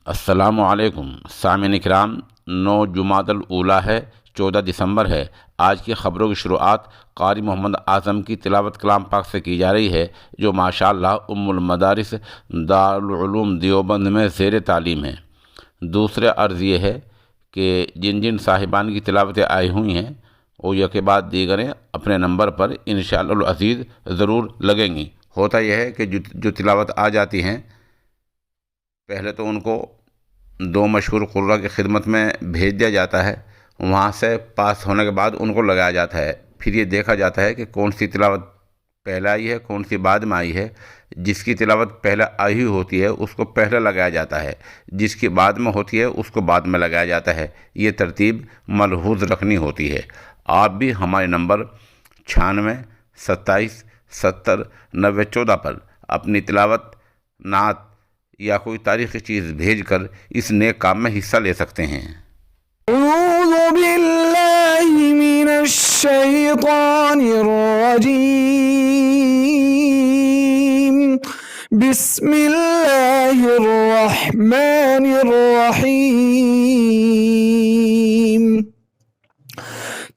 अस्सलामुअलैकुम सामिन इकराम। 9 जुमादल ऊला है, 14 दिसंबर है। आज की ख़बरों की शुरुआत क़ारी मोहम्मद आज़म की तिलावत कलाम पाक से की जा रही है, जो माशाअल्लाह उम्मुल मदारिस दारुल उलूम देवबंद में ज़ेर तालीम है। दूसरा अर्ज़ ये है कि जिन जिन साहिबान की तिलावतें आई हुई हैं वो यके बाद दीगरें अपने नंबर पर इंशाअल्लाह अज़ीज़ ज़रूर लगेंगी। होता यह है कि जो तिलावत आ जाती हैं, पहले तो उनको 2 मशहूर क़ुर्रा की खिदमत में भेज दिया जाता है। वहाँ से पास होने के बाद उनको लगाया जाता है। फिर ये देखा जाता है कि कौन सी तिलावत पहले आई है, कौन सी बाद में आई है। जिसकी तिलावत पहले आई हुई होती है उसको पहले लगाया जाता है, जिसकी बाद में होती है उसको बाद में लगाया जाता है। ये तरतीब मलहूज़ रखनी होती है। आप भी हमारे नंबर 96 27 70 90 14 पर अपनी तिलावत, नात या कोई तारीख़ी चीज़ भेजकर इस नेक काम में हिस्सा ले सकते हैं। अऊज़ु बिल्लाहि मिनश शैतानिर रजीम। बिस्मिल्लाहिर रहमानिर रहीम।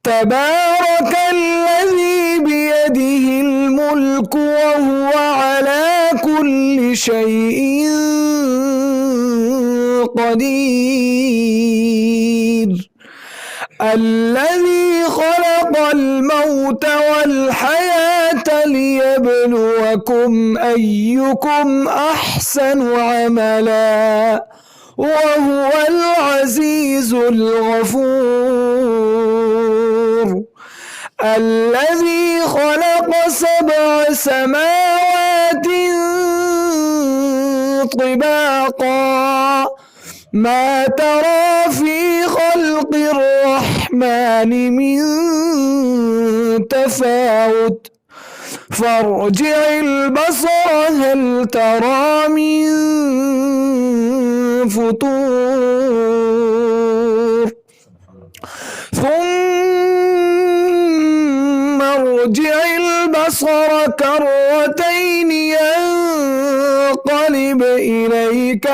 तबारकल्लज़ी बियदिहिल मुल्कु व हुवा अला कुल्लि शैइन क़दीर। अल्लज़ी ख़लक़ल मौत वल हयात लियब्लुवकुम अय्युकुम अहसनु अमला व हुवल अज़ीज़ुल गफ़ूर। अल्लज़ी ख़लक़ 7 समावातिन तिबाक़ा मा तरा फ़ी ख़ल्क़िर रहमानि मिन तफ़ावुत फ़र्जि'ल बसर हल तरा मिन फ़ुतूर। ثم ارجع البصر كرتين ينقلب إليك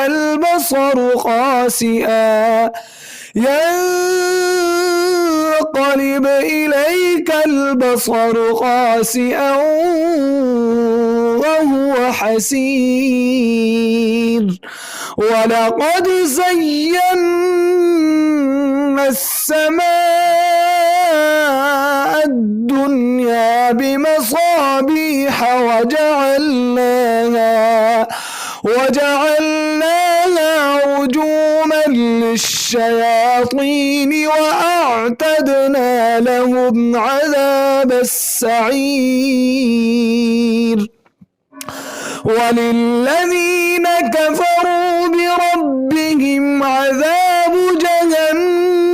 البصر خاسئا وهو حسير. ولقد زينا السماء الدنيا بمصابيح وجعلناها رجوما للشياطين وأعتدنا لهم عذاب السعير. وللذين كفروا بربهم عذاب جهنم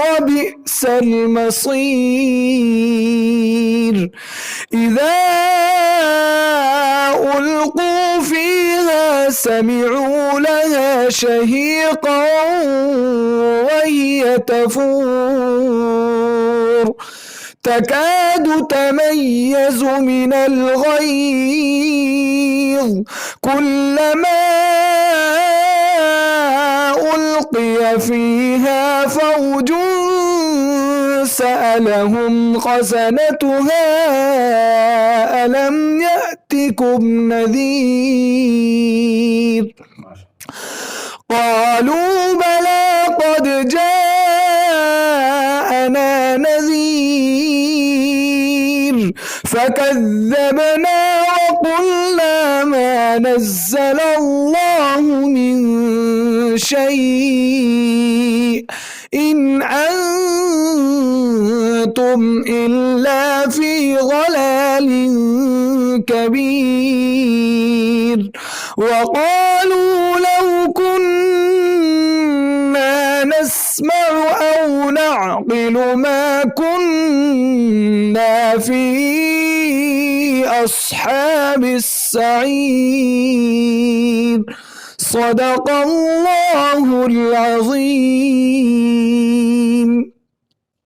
وبئس المصير. إذا ألقوا فيها سمعوا لها شهيقا وهي تفور تكاد تميز من الغيظ كلما ألقي فيها فوج سألهم خزنتها ألم يأتكم نذير. قالوا بلى قد جاءنا نذير فكذبنا وقلنا ما نزل الله من شيء إن أنتم إلا في ضلال كبير. وقالوا لو كنا نسمع أو نعقل ما كنا في أصحاب السعير. صدق الله العظيم.